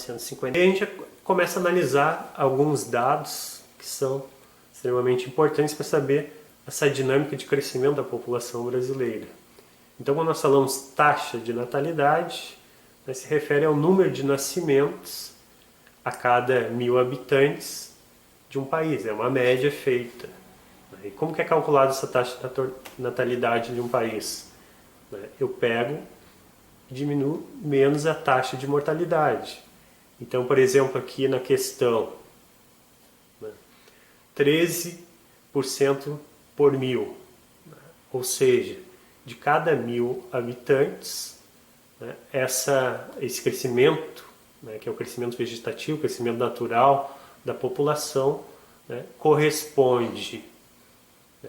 1950. E a gente começa a analisar alguns dados que são extremamente importantes para saber essa dinâmica de crescimento da população brasileira. Então, quando nós falamos taxa de natalidade, se refere ao número de nascimentos a cada 1.000 habitantes de um país. É uma média feita. E como que é calculada essa taxa de natalidade de um país? Eu pego e diminuo menos a taxa de mortalidade. Então, por exemplo, aqui na questão, 13% por 1.000. Ou seja, de cada 1.000 habitantes, esse crescimento, que é o crescimento vegetativo, o crescimento natural da população, corresponde,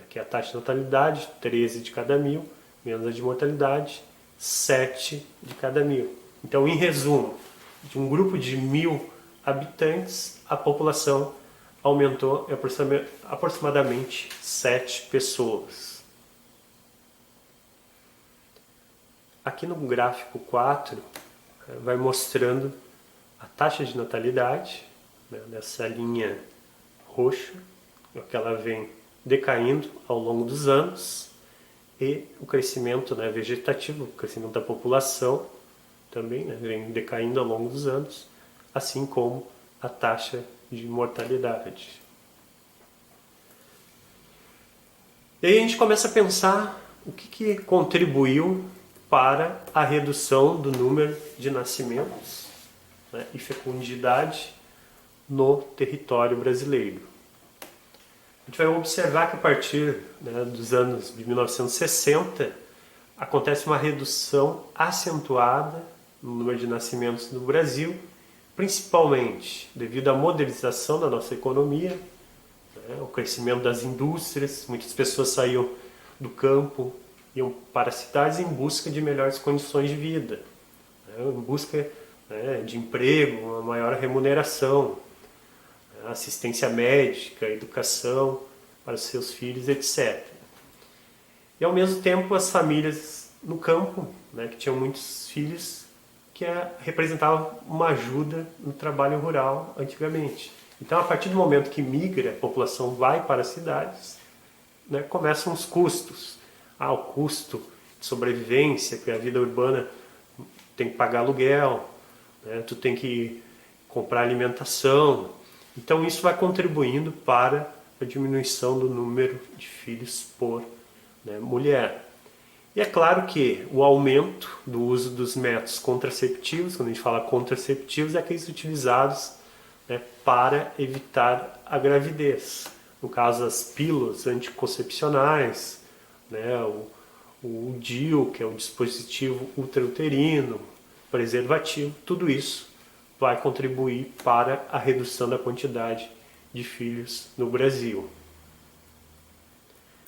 que é a taxa de natalidade, 13 de cada 1.000, menos a de mortalidade, 7 de cada 1.000. Então, em resumo, de um grupo de 1.000 habitantes, a população aumentou aproximadamente 7 pessoas. Aqui no gráfico 4, vai mostrando a taxa de natalidade, nessa linha roxa, que ela vem decaindo ao longo dos anos, e o crescimento vegetativo, o crescimento da população também vem decaindo ao longo dos anos, assim como a taxa de mortalidade. E aí a gente começa a pensar o que contribuiu para a redução do número de nascimentos e fecundidade no território brasileiro. A gente vai observar que a partir dos anos de 1960 acontece uma redução acentuada no número de nascimentos no Brasil, principalmente devido à modernização da nossa economia, o crescimento das indústrias. Muitas pessoas saíam do campo, iam para as cidades em busca de melhores condições de vida, em busca de emprego, uma maior remuneração, assistência médica, educação para os seus filhos, etc. E ao mesmo tempo as famílias no campo, que tinham muitos filhos, que representavam uma ajuda no trabalho rural antigamente. Então, a partir do momento que migra, a população vai para as cidades, começam os custos. O custo de sobrevivência, que a vida urbana tem que pagar aluguel, tu tem que comprar alimentação. Então, isso vai contribuindo para a diminuição do número de filhos por mulher. E é claro que o aumento do uso dos métodos contraceptivos, quando a gente fala contraceptivos, é aqueles utilizados para evitar a gravidez. No caso, as pílulas anticoncepcionais, o DIU, que é o dispositivo ultrauterino, preservativo, tudo isso vai contribuir para a redução da quantidade de filhos no Brasil.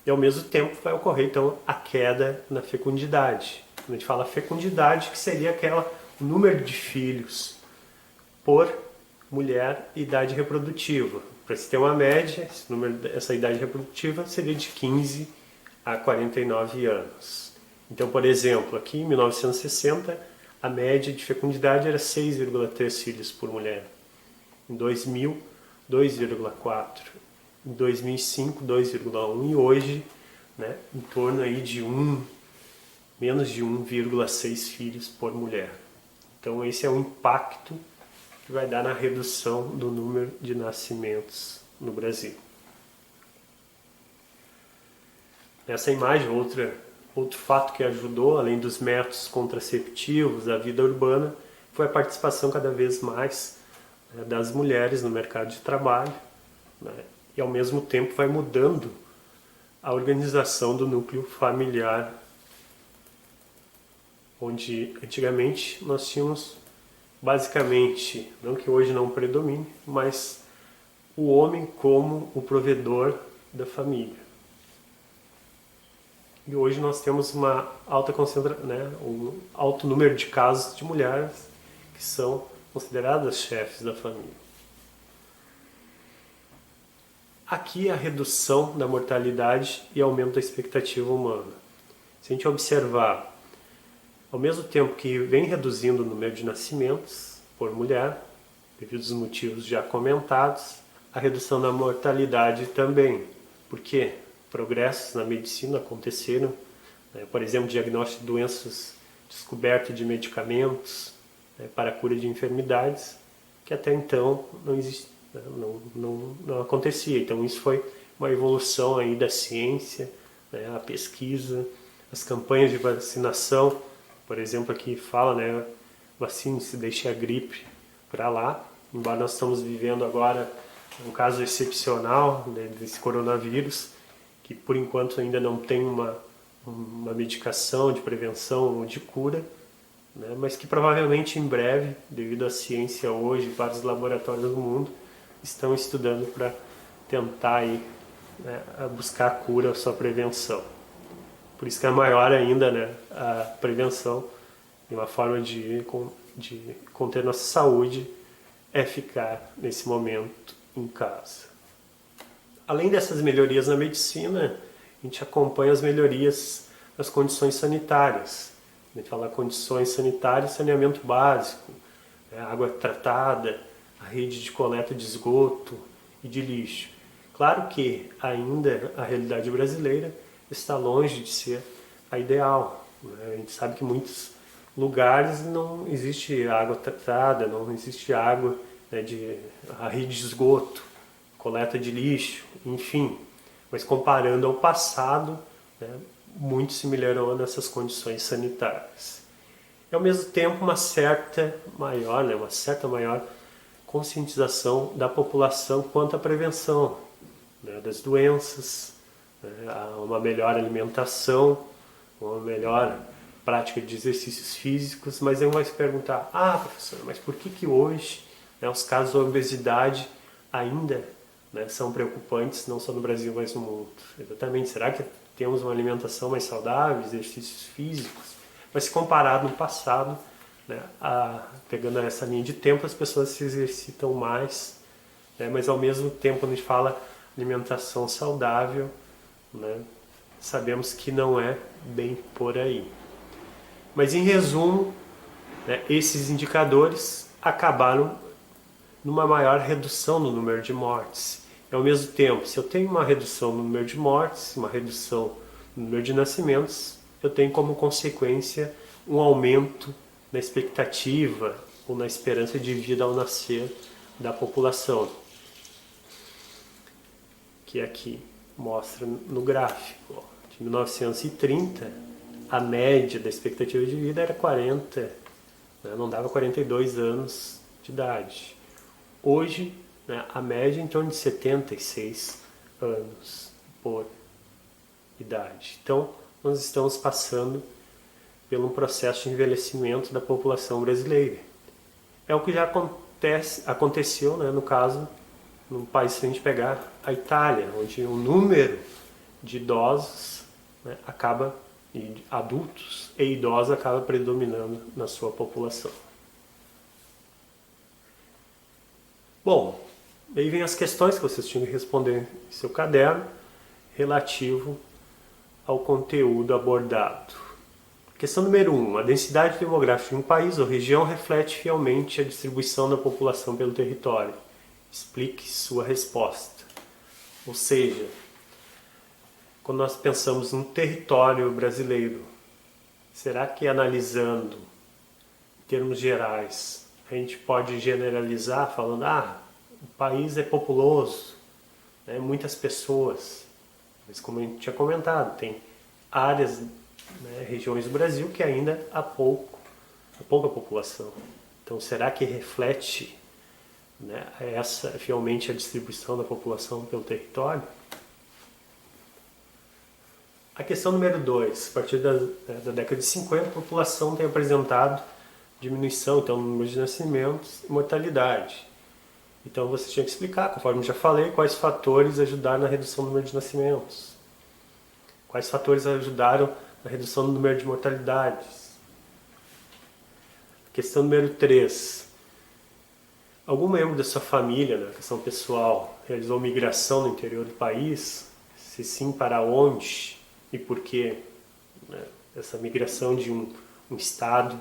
E ao mesmo tempo vai ocorrer então a queda na fecundidade. Quando a gente fala fecundidade, que seria o número de filhos por mulher e idade reprodutiva. Para se ter uma média, essa idade reprodutiva seria de 15 a 49 anos. Então, por exemplo, aqui em 1960, a média de fecundidade era 6,3 filhos por mulher. Em 2000, 2,4. Em 2005, 2,1. E hoje, em torno aí de menos de 1,6 filhos por mulher. Então, esse é o impacto que vai dar na redução do número de nascimentos no Brasil. Essa imagem, outro fato que ajudou, além dos métodos contraceptivos, a vida urbana, foi a participação cada vez mais das mulheres no mercado de trabalho, e ao mesmo tempo vai mudando a organização do núcleo familiar, onde antigamente nós tínhamos basicamente, não que hoje não predomine, mas o homem como o provedor da família. E hoje nós temos uma alta um alto número de casos de mulheres que são consideradas chefes da família. Aqui a redução da mortalidade e aumento da expectativa humana. Se a gente observar, ao mesmo tempo que vem reduzindo o número de nascimentos por mulher, devido aos motivos já comentados, a redução da mortalidade também. Por quê? Progressos na medicina aconteceram, né? Por exemplo, diagnóstico de doenças, descoberta de medicamentos, né, para a cura de enfermidades que até então não existia, não acontecia. Então isso foi uma evolução aí da ciência, né, a pesquisa, as campanhas de vacinação, por exemplo, aqui fala, né, vacine-se, deixe a gripe para lá, embora nós estamos vivendo agora um caso excepcional, né, desse coronavírus, que por enquanto ainda não tem uma medicação de prevenção ou de cura, né, mas que provavelmente em breve, devido à ciência hoje, vários laboratórios do mundo estão estudando para tentar aí, né, buscar a cura ou sua prevenção. Por isso que é maior ainda, né, a prevenção, e uma forma de conter nossa saúde é ficar nesse momento em casa. Além dessas melhorias na medicina, a gente acompanha as melhorias nas condições sanitárias. A gente fala condições sanitárias, saneamento básico, água tratada, a rede de coleta de esgoto e de lixo. Claro que ainda a realidade brasileira está longe de ser a ideal, né? A gente sabe que em muitos lugares não existe água tratada, não existe água, né, a rede de esgoto, coleta de lixo, enfim. Mas comparando ao passado, né, muito se melhorou nessas condições sanitárias. E ao mesmo tempo uma certa maior conscientização da população quanto à prevenção, né, das doenças, né, uma melhor alimentação, uma melhor prática de exercícios físicos. Mas aí vai se perguntar, professor, mas por que hoje, né, os casos de obesidade ainda, né, são preocupantes, não só no Brasil, mas no mundo? Exatamente, será que temos uma alimentação mais saudável, exercícios físicos? Mas se comparado no passado, né, pegando essa linha de tempo, as pessoas se exercitam mais, né, mas ao mesmo tempo, quando a gente fala alimentação saudável, né, sabemos que não é bem por aí. Mas em resumo, né, esses indicadores acabaram numa maior redução no número de mortes. E ao mesmo tempo, se eu tenho uma redução no número de mortes, uma redução no número de nascimentos, eu tenho como consequência um aumento na expectativa ou na esperança de vida ao nascer da população, que aqui mostra no gráfico. Ó, de 1930, a média da expectativa de vida era 40, né, não dava 42 anos de idade. Hoje, né, a média é em torno de 76 anos por idade. Então, nós estamos passando por um processo de envelhecimento da população brasileira. É o que já aconteceu, né, no caso, no país, se a gente pegar a Itália, onde o número de idosos, né, adultos e idosos acaba predominando na sua população. Bom, aí vem as questões que vocês tinham que responder em seu caderno relativo ao conteúdo abordado. Questão número 1. A densidade demográfica de um país ou região reflete fielmente a distribuição da população pelo território. Explique sua resposta. Ou seja, quando nós pensamos no território brasileiro, será que analisando em termos gerais, a gente pode generalizar falando, o país é populoso, né, muitas pessoas, mas como a gente tinha comentado, tem áreas, né, regiões do Brasil que ainda há pouca população. Então será que reflete, né, fielmente a distribuição da população pelo território? A questão número 2, a partir da década de 50, a população tem apresentado diminuição, então, no número de nascimentos e mortalidade. Então você tinha que explicar, conforme já falei, quais fatores ajudaram na redução do número de nascimentos, quais fatores ajudaram na redução do número de mortalidades. Questão número 3. Algum membro da sua família, na questão pessoal, realizou migração no interior do país? Se sim, para onde e por quê? Né? Essa migração de um estado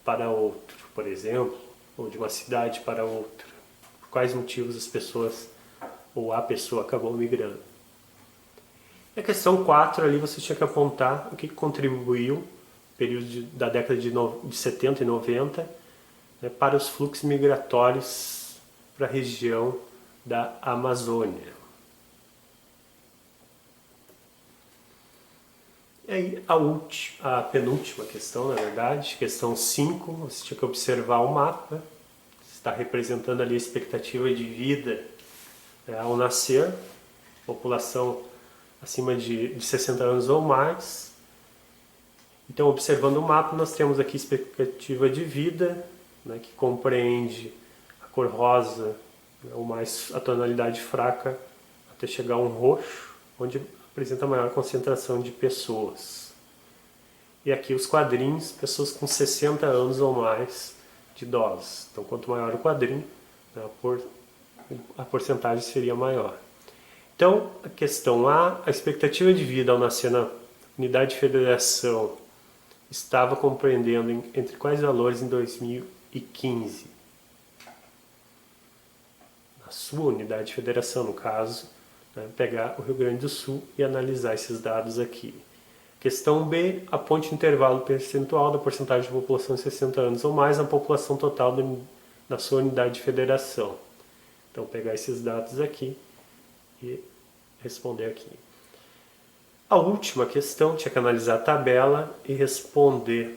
para outro, por exemplo, ou de uma cidade para outra. quais motivos as pessoas ou a pessoa acabou migrando. E a questão 4 ali você tinha que apontar o que contribuiu, período da década de 70 e 90, né, para os fluxos migratórios para a região da Amazônia. E aí a penúltima questão, na verdade, questão 5, você tinha que observar o mapa, está representando ali a expectativa de vida, né, ao nascer, população acima de 60 anos ou mais. Então, observando o mapa, nós temos aqui expectativa de vida, né, que compreende a cor rosa, né, ou mais a tonalidade fraca, até chegar a um roxo, onde apresenta maior concentração de pessoas. E aqui os quadrinhos, pessoas com 60 anos ou mais de idosos. Então, quanto maior o quadrinho, né, a porcentagem seria maior. Então, a questão A, a expectativa de vida ao nascer na unidade de federação estava compreendendo entre quais valores em 2015? Na sua unidade de federação, no caso, né, pegar o Rio Grande do Sul e analisar esses dados aqui. Questão B, aponte o intervalo percentual da porcentagem de população de 60 anos ou mais na população total da sua unidade de federação. Então, pegar esses dados aqui e responder aqui. A última questão, tinha que analisar a tabela e responder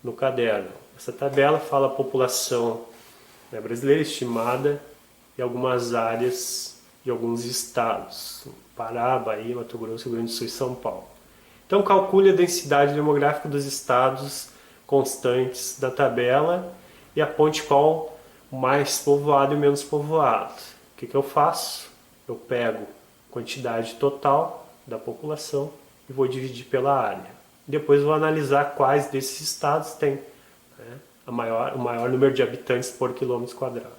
no caderno. Essa tabela fala a população, né, brasileira estimada em algumas áreas de alguns estados, Pará, Bahia, Mato Grosso, Rio Grande do Sul e São Paulo. Então calcule a densidade demográfica dos estados constantes da tabela e aponte qual o mais povoado e o menos povoado. O que eu faço? Eu pego a quantidade total da população e vou dividir pela área. Depois vou analisar quais desses estados têm, né, o maior número de habitantes por quilômetros quadrados.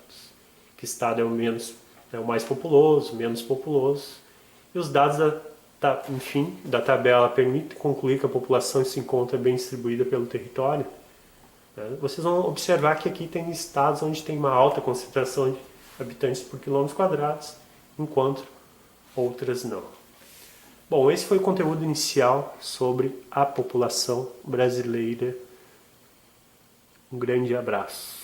Que estado é o mais populoso, menos populoso. E os dados da tabela permitem concluir que a população se encontra bem distribuída pelo território. Né? Vocês vão observar que aqui tem estados onde tem uma alta concentração de habitantes por quilômetros quadrados, enquanto outras não. Bom, esse foi o conteúdo inicial sobre a população brasileira. Um grande abraço.